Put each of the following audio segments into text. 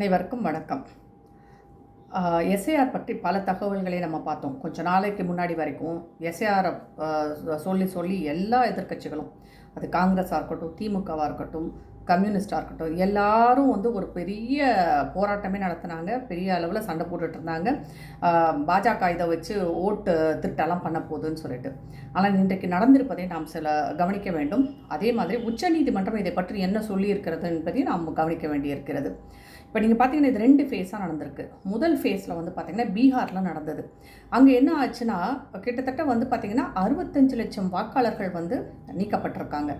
அனைவருக்கும் வணக்கம். எஸ்ஏஆர் பற்றி பல தகவல்களை நம்ம பார்த்தோம். கொஞ்ச நாளைக்கு முன்னாடி வரைக்கும் எஸ்ஏஆரை சொல்லி சொல்லி எல்லா எதிர்க்கட்சிகளும், அது காங்கிரஸாக இருக்கட்டும், திமுகவாக இருக்கட்டும், கம்யூனிஸ்டாக இருக்கட்டும், எல்லாரும் ஒரு பெரிய போராட்டமே நடத்தினாங்க. பெரிய அளவில் சண்டை போட்டுட்டு இருந்தாங்க. பாஜக இதை வச்சு ஓட்டு திருட்டெல்லாம் பண்ண போகுதுன்னு சொல்லிட்டு. ஆனால் இன்றைக்கு நடந்திருப்பதை நாம் கவனிக்க வேண்டும். அதே மாதிரி உச்சநீதிமன்றம் இதை பற்றி என்ன சொல்லியிருக்கிறது என்பதையும் நாம் கவனிக்க வேண்டியிருக்கிறது. இப்போ நீங்கள் பார்த்தீங்கன்னா இது 2 ஃபேஸாக நடந்திருக்கு. முதல் ஃபேஸில் பார்த்தீங்கன்னா பீகாரில் நடந்தது. அங்கே என்ன ஆச்சுன்னா கிட்டத்தட்ட பார்த்தீங்கன்னா 65 லட்சம் வாக்காளர்கள் நீக்கப்பட்டிருக்காங்க.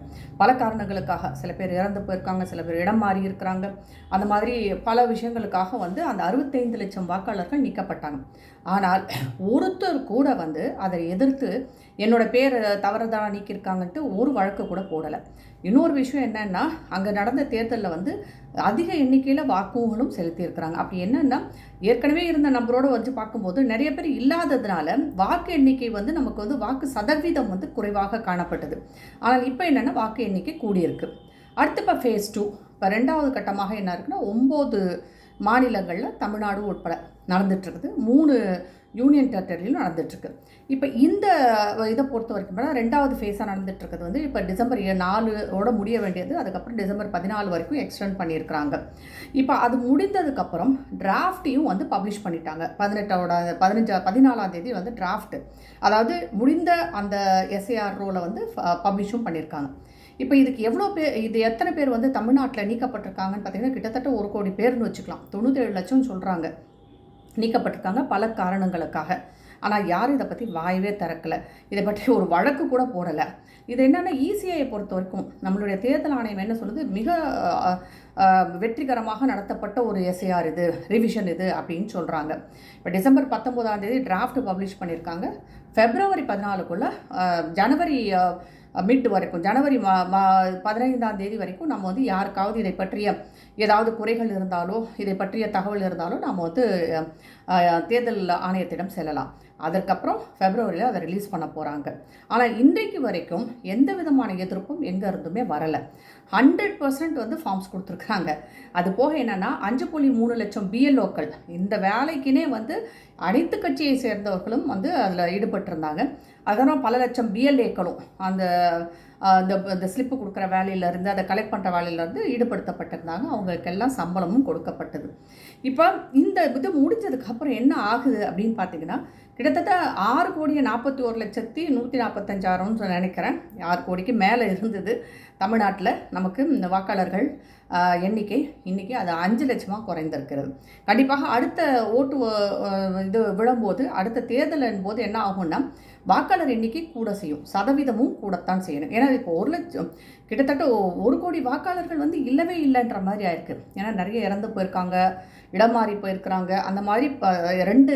பல காரணங்களுக்காக. சில பேர் இறந்து போயிருக்காங்க, சில பேர் இடம் மாறி இருக்கிறாங்க. அந்த மாதிரி பல விஷயங்களுக்காக அந்த 65 லட்சம் வாக்காளர்கள் நீக்கப்பட்டாங்க. ஆனால் ஒருத்தர் கூட அதை எதிர்த்து என்னோட பேர் தவறுதான் நீக்கியிருக்காங்கன்ட்டு ஒரு வழக்கு கூட போடலை. இன்னொரு விஷயம் என்னென்னா, அங்கே நடந்த தேர்தலில் அதிக எண்ணிக்கையில் வாக்குகளும் செலுத்தியிருக்கிறாங்க. அப்படி என்னென்னா, ஏற்கனவே இருந்த நம்பரோடு வச்சு பார்க்கும்போது நிறைய பேர் இல்லாததுனால வாக்கு எண்ணிக்கை நமக்கு வாக்கு சதவீதம் குறைவாக காணப்பட்டது. ஆனால் இப்போ என்னென்னா வாக்கு எண்ணிக்கை கூடியிருக்கு. அடுத்து இப்போ ஃபேஸ் 2, இப்போ 2வது கட்டமாக என்ன இருக்குன்னா 9 மாநிலங்களில் தமிழ்நாடு உட்பட நடந்துகிட்ருக்குது. 3 யூனியன் டெரிட்டரியிலும் நடந்துகிட்ருக்கு. இப்போ இந்த இதை பொறுத்த வரைக்கும் 2வது ஃபேஸாக நடந்துகிட்ருக்கிறது இப்போ டிசம்பர் 4 முடிய வேண்டியது. அதுக்கப்புறம் டிசம்பர் 14 வரைக்கும் எக்ஸ்டெண்ட் பண்ணியிருக்கிறாங்க. இப்போ அது முடிந்ததுக்கப்புறம் டிராஃப்டையும் பப்ளிஷ் பண்ணிட்டாங்க. 14ஆம் தேதி டிராஃப்ட், அதாவது முடிந்த அந்த எஸ்ஏஆர் ரோலை பப்ளிஷும் பண்ணியிருக்காங்க. இப்போ இதுக்கு இது எத்தனை பேர் தமிழ்நாட்டில் நீக்கப்பட்டிருக்காங்கன்னு பார்த்தீங்கன்னா கிட்டத்தட்ட 1 கோடி பேர்னு வச்சுக்கலாம். 97 லட்சம் சொல்கிறாங்க நீக்கப்பட்டிருக்காங்க பல காரணங்களுக்காக. ஆனால் யாரும் இதை பற்றி வாயவே திறக்கலை. இதை பற்றி ஒரு வழக்கு கூட போடலை. இது என்னென்னா இசிஐயை பொறுத்த வரைக்கும் நம்மளுடைய தேர்தல் ஆணையம் என்ன சொல்லுது, மிக வெற்றிகரமாக நடத்தப்பட்ட ஒரு எஸ்ஏஆர் இது, ரிவிஷன் இது அப்படின்னு சொல்கிறாங்க. இப்போ டிசம்பர் 19ஆம் தேதி டிராஃப்ட் பப்ளிஷ் பண்ணியிருக்காங்க. February 14க்குள்ளே ஜனவரி மிட் வரைக்கும், ஜனவரி 15ஆம் தேதி வரைக்கும் நம்ம யாருக்காவது இதை பற்றிய ஏதாவது குறைகள் இருந்தாலோ இதை பற்றிய தகவல் இருந்தாலோ நம்ம தேர்தல் ஆணையத்திடம் செல்லலாம். அதற்கப்புறம் Februaryயில் அதை ரிலீஸ் பண்ண போகிறாங்க. ஆனால் இன்றைக்கு வரைக்கும் எந்த விதமான எதிர்ப்பும் எங்கே இருந்துமே வரலை. 100% ஃபார்ம்ஸ் கொடுத்துருக்குறாங்க. அது போக என்னென்னா 5.3 லட்சம் பிஎல்ஓக்கள் இந்த வேலைக்குனே அனைத்து கட்சியை சேர்ந்தவர்களும் அதில் ஈடுபட்டிருந்தாங்க. அதனால் பல லட்சம் பிஎல்ஏக்களும் இந்த ஸ்லிப்பு கொடுக்குற வேலையிலேருந்து, அதை கலெக்ட் பண்ணுற வேலையிலேருந்து ஈடுபடுத்தப்பட்டிருந்தாங்க. அவங்களுக்கெல்லாம் சம்பளமும் கொடுக்கப்பட்டது. இப்போ இந்த இது முடிஞ்சதுக்கப்புறம் என்ன ஆகுது அப்படின்னு பார்த்தீங்கன்னா கிட்டத்தட்ட 6,41,145,000 நினைக்கிறேன். 6 கோடிக்கு மேலே இருந்தது தமிழ்நாட்டில் நமக்கு இந்த வாக்காளர்கள் எண்ணிக்கை. இன்றைக்கி அது 5 லட்சமாக குறைந்திருக்கிறது. கண்டிப்பாக அடுத்த ஓட்டு இது விழும்போது, அடுத்த தேர்தலின் போது என்ன ஆகும்னா வாக்காளர் எண்ணிக்கை கூட செய்யும், சதவீதமும் கூடத்தான் செய்யணும். ஏன்னா இப்போ 1 லட்சம் கிட்டத்தட்ட 1 கோடி வாக்காளர்கள் இல்லவே இல்லைன்ற மாதிரி ஆயிருக்கு. ஏன்னா நிறைய இறந்து போயிருக்காங்க, இடம் மாறி போயிருக்கிறாங்க, அந்த மாதிரி 2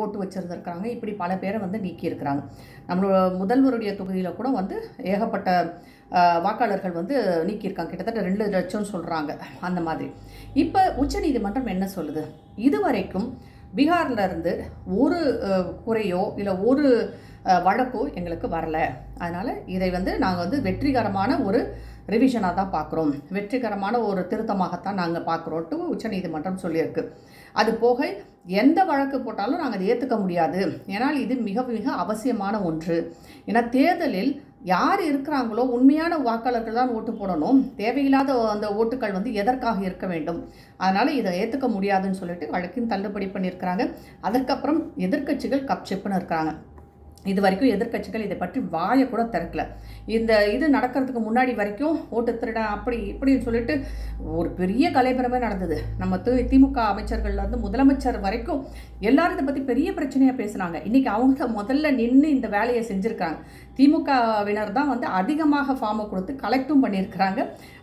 ஓட்டு வச்சுருந்துருக்காங்க. இப்படி பல பேரை நீக்கியிருக்கிறாங்க. நம்மளோட முதல்வருடைய தொகுதியில் கூட ஏகப்பட்ட வாக்காளர்கள் நீக்கியிருக்காங்க. கிட்டத்தட்ட 2 லட்சம் சொல்கிறாங்க. அந்த மாதிரி இப்போ உச்சநீதிமன்றம் என்ன சொல்லுது, இதுவரைக்கும் பீகாரில் இருந்து ஒரு குறையோ இல்லை ஒரு வழக்கோ எங்களுக்கு வரலை. அதனால் இதை நாங்கள் வெற்றிகரமான ஒரு ரிவிஷனாக தான் பார்க்குறோம், வெற்றிகரமான ஒரு திருத்தமாகத்தான் நாங்கள் பார்க்குறோன்ட்டு உச்சநீதிமன்றம் சொல்லியிருக்கு. அது போக எந்த வழக்கு போட்டாலும் நாங்கள் அதை ஏற்றுக்க முடியாது. ஏன்னால் இது மிக மிக அவசியமான ஒன்று. ஏன்னா தேர்தலில் யார் இருக்கிறாங்களோ உண்மையான வாக்காளர்கள் தான் ஓட்டு போடணும். தேவையில்லாத அந்த ஓட்டுக்கள் எதற்காக இருக்க வேண்டும். அதனால் இதை ஏற்றுக்க முடியாதுன்னு சொல்லிட்டு வழக்கையும் தள்ளுபடி பண்ணியிருக்கிறாங்க. அதுக்கப்புறம் எதிர்க்கட்சிகள் கப்சிப்புன்னு இருக்கிறாங்க. இது வரைக்கும் எதிர்க்கட்சிகள் இதை பற்றி வாயை கூட திறக்கல. இந்த இது நடக்கிறதுக்கு முன்னாடி வரைக்கும் ஓட்டு திருட அப்படி இப்படின்னு சொல்லிட்டு ஒரு பெரிய கலைபரமே நடந்தது. நம்ம திமுக அமைச்சர்கள்லேருந்து முதலமைச்சர் வரைக்கும் எல்லாரும் இதை பற்றி பெரிய பிரச்சனையாக பேசுனாங்க. இன்றைக்கி அவங்க முதல்ல நின்று இந்த வேலையை செஞ்சுருக்காங்க. திமுகவினர் தான் அதிகமாக ஃபார்மை கொடுத்து கலெக்டும் பண்ணியிருக்கிறாங்க.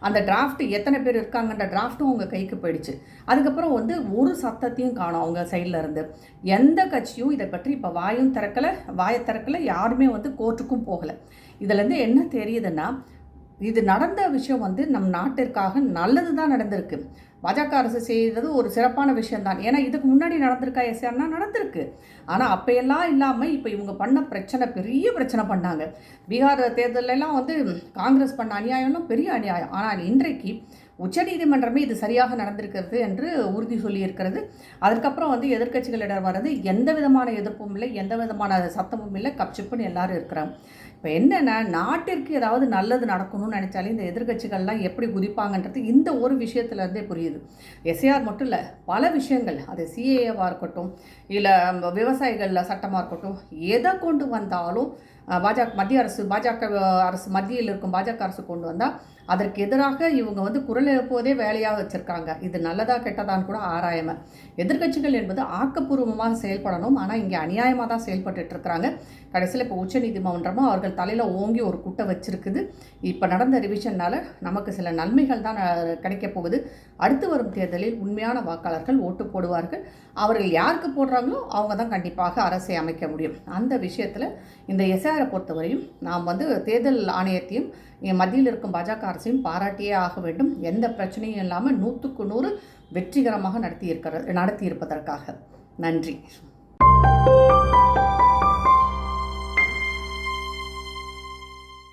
அந்த டிராஃப்ட் எத்தனை பேர் இருக்காங்கன்ற டிராஃப்ட்டும் அவங்க கைக்கு போயிடுச்சு. அதுக்கப்புறம் ஒரு சத்தத்தையும் காணும் அவங்க சைடில் இருந்து. எந்த கட்சியும் இதை பற்றி இப்போ வாயை திறக்கலை, யாருமே கோர்ட்டுக்கும் போகலை. இதுலேருந்து என்ன தெரியுதுன்னா, இது நடந்த விஷயம் நம் நாட்டிற்காக நல்லது தான் நடந்திருக்கு. பாஜக அரசு செய்தது ஒரு சிறப்பான விஷயம்தான். ஏன்னா இதுக்கு முன்னாடி நடந்திருக்கா எஸ்ஆர்னா நடந்திருக்கு. ஆனால் அப்போயெல்லாம் இல்லாமல் இப்போ இவங்க பண்ண பிரச்சனை, பெரிய பிரச்சனை பண்ணாங்க. பீகார் தேர்தலெல்லாம் காங்கிரஸ் பண்ண அநியாயம்லாம் பெரிய அநியாயம். ஆனால் இன்றைக்கு உச்சநீதிமன்றமே இது சரியாக நடந்திருக்கிறது என்று உறுதி சொல்லியிருக்கிறது. அதற்கப்புறம் வந்து எதிர்க்கட்சிகளிடம் வர்றது எந்த விதமான எதிர்ப்பும் இல்லை, எந்த விதமான சத்தமும் இல்லை, கப்சிப்புன்னு எல்லாரும் இருக்கிறாங்க. இப்போ என்னென்னா, நாட்டிற்கு ஏதாவது நல்லது நடக்கணும்னு நினச்சாலே இந்த எதிர்க்கட்சிகள்லாம் எப்படி குதிப்பாங்கன்றது இந்த ஒரு விஷயத்துலேருந்தே புரியுது. எஸ்ஏஆர் மட்டும் இல்லை, பல விஷயங்கள், அது சிஏஏவாக இருக்கட்டும், இல்லை விவசாயிகள் சட்டமாக இருக்கட்டும், எதை கொண்டு வந்தாலும் மத்திய அரசு மத்தியில் இருக்கும் பாஜக அரசு கொண்டு வந்தால் அதற்கு எதிராக இவங்க வந்து குரல் எழுப்புவதே வேலையாக வச்சுருக்காங்க. இது நல்லதா கெட்டதான்னு கூட ஆராயாமல். எதிர்க்கட்சிகள் என்பது ஆக்கப்பூர்வமாக செயல்படணும், ஆனால் இங்கே அநியாயமாக தான் செயல்பட்டு இருக்கிறாங்க. கடைசியில் இப்போ உச்சநீதிமன்றமும் அவர்கள் தலையில் ஓங்கி ஒரு குட்டை வச்சுருக்குது. இப்போ நடந்த ரிவிஷன்னால் நமக்கு சில நன்மைகள் தான் கிடைக்க போகுது. அடுத்து வரும் தேர்தலில் உண்மையான வாக்காளர்கள் ஓட்டு போடுவார்கள். அவர்கள் யாருக்கு போடுறாங்களோ அவங்க தான் கண்டிப்பாக அரசை அமைக்க முடியும். அந்த விஷயத்தில் இந்த எஸ்ஆரை பொறுத்தவரையும் நாம் வந்து தேர்தல் ஆணையத்தையும் மத்தியில் இருக்கும் பாஜக அரசையும் பாராட்டியே ஆக வேண்டும். எந்த பிரச்சனையும் இல்லாமல் 100க்கு 100 வெற்றிகரமாக நடத்தியிருப்பதற்காக. நன்றி.